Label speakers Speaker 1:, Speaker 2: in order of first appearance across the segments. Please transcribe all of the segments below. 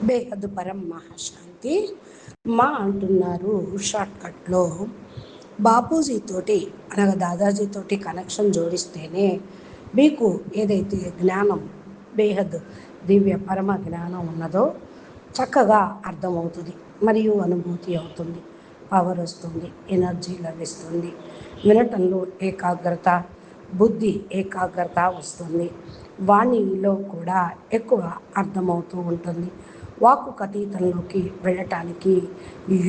Speaker 1: బేహద్దు పరం మహాశాంతి మా అంటున్నారు షార్ట్కట్లో. బాపూజీతోటి అనగా దాదాజీతోటి కనెక్షన్ జోడిస్తేనే మీకు ఏదైతే జ్ఞానం బేహద్ దివ్య పరమ జ్ఞానం ఉన్నదో చక్కగా అర్థమవుతుంది మరియు అనుభూతి అవుతుంది. పవర్ వస్తుంది, ఎనర్జీ లభిస్తుంది, వినటంలో ఏకాగ్రత, బుద్ధి ఏకాగ్రత వస్తుంది. వాణిలో కూడా ఎక్కువ అర్థమవుతూ ఉంటుంది. వాక్కుకు అతీతంలోకి వెళ్ళటానికి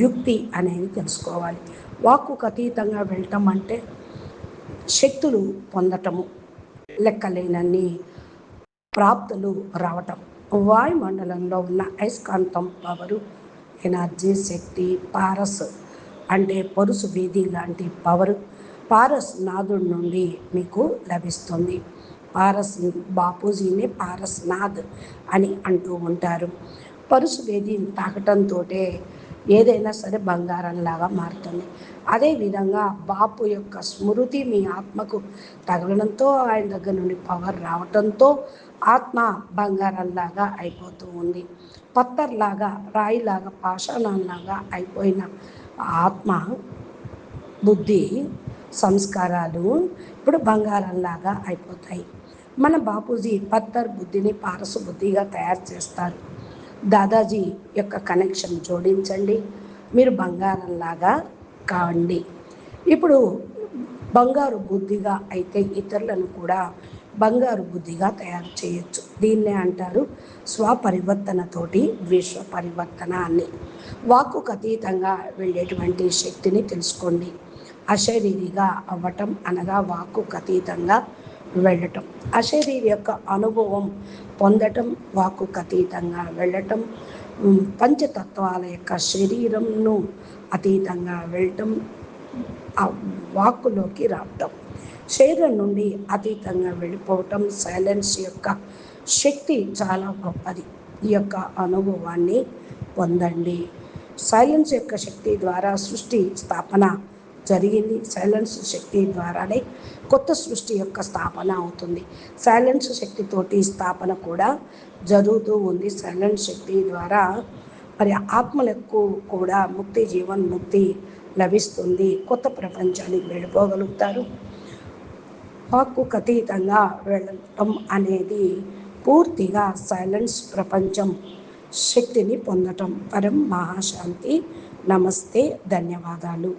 Speaker 1: యుక్తి అనేది తెలుసుకోవాలి. వాక్కుకు అతీతంగా వెళ్ళటం అంటే శక్తులు పొందటము, లెక్కలేనన్ని ప్రాప్తులు రావటం. వాయుమండలంలో ఉన్న అయస్కాంతం పవరు, ఎనర్జీ, శక్తి, పారస్ అంటే పరుసు వీధి లాంటి పవరు పారస్ నాథుడి నుండి మీకు లభిస్తుంది. పారస్ బాపూజీని పారస్నాథ్ అని అంటూ ఉంటారు. పరుసు వేదిని తాకటంతో ఏదైనా సరే బంగారంలాగా మారుతుంది. అదేవిధంగా బాపు యొక్క స్మృతి మీ ఆత్మకు తగలడంతో ఆయన దగ్గర నుండి పవర్ రావటంతో ఆత్మ బంగారంలాగా అయిపోతూ ఉంది. పత్తర్లాగా, రాయిలాగా, పాషాణంలాగా అయిపోయిన ఆత్మ బుద్ధి సంస్కారాలు ఇప్పుడు బంగారంలాగా అయిపోతాయి. మన బాపూజీ పత్తర్ బుద్ధిని పారసు బుద్ధిగా తయారు చేస్తారు. దాదాజీ యొక్క కనెక్షన్ జోడించండి, మీరు బంగారంలాగా కావండి. ఇప్పుడు బంగారు బుద్ధిగా అయితే ఇతరులను కూడా బంగారు బుద్ధిగా తయారు చేయొచ్చు. దీన్నే అంటారు స్వపరివర్తనతోటి విశ్వ పరివర్తన అని. వాక్కుకు అతీతంగా వెళ్ళేటువంటి శక్తిని తెలుసుకోండి. అశరీరిగా అవ్వటం అనగా వాక్కుకు అతీతంగా వెళ్ళటం. అశరీరి యొక్క అనుభవం పొందటం, వాక్కుకు అతీతంగా వెళ్ళటం, పంచతత్వాల యొక్క శరీరంను అతీతంగా వెళ్ళటం, ఆ వాక్కులోకి రావటం, శరీరం నుండి అతీతంగా వెళ్ళిపోవటం. సైలెన్స్ యొక్క శక్తి చాలా గొప్పది. ఈ యొక్క అనుభవాన్ని పొందండి. సైలెన్స్ యొక్క శక్తి ద్వారా సృష్టి స్థాపన జరిగింది. సైలెన్స్ శక్తి ద్వారానే కొత్త సృష్టి యొక్క స్థాపన అవుతుంది. సైలెన్స్ శక్తితోటి స్థాపన కూడా జరుగుతూ ఉంది. సైలెన్స్ శక్తి ద్వారా మరి ఆత్మలకు కూడా ముక్తి, జీవన్ముక్తి లభిస్తుంది. కొత్త ప్రపంచానికి వెళ్ళిపోగలుగుతారు. వాక్కుకు అతీతంగా వెళ్ళటం అనేది పూర్తిగా సైలెన్స్ ప్రపంచం శక్తిని పొందటం. పరం మహాశాంతి. నమస్తే, ధన్యవాదాలు.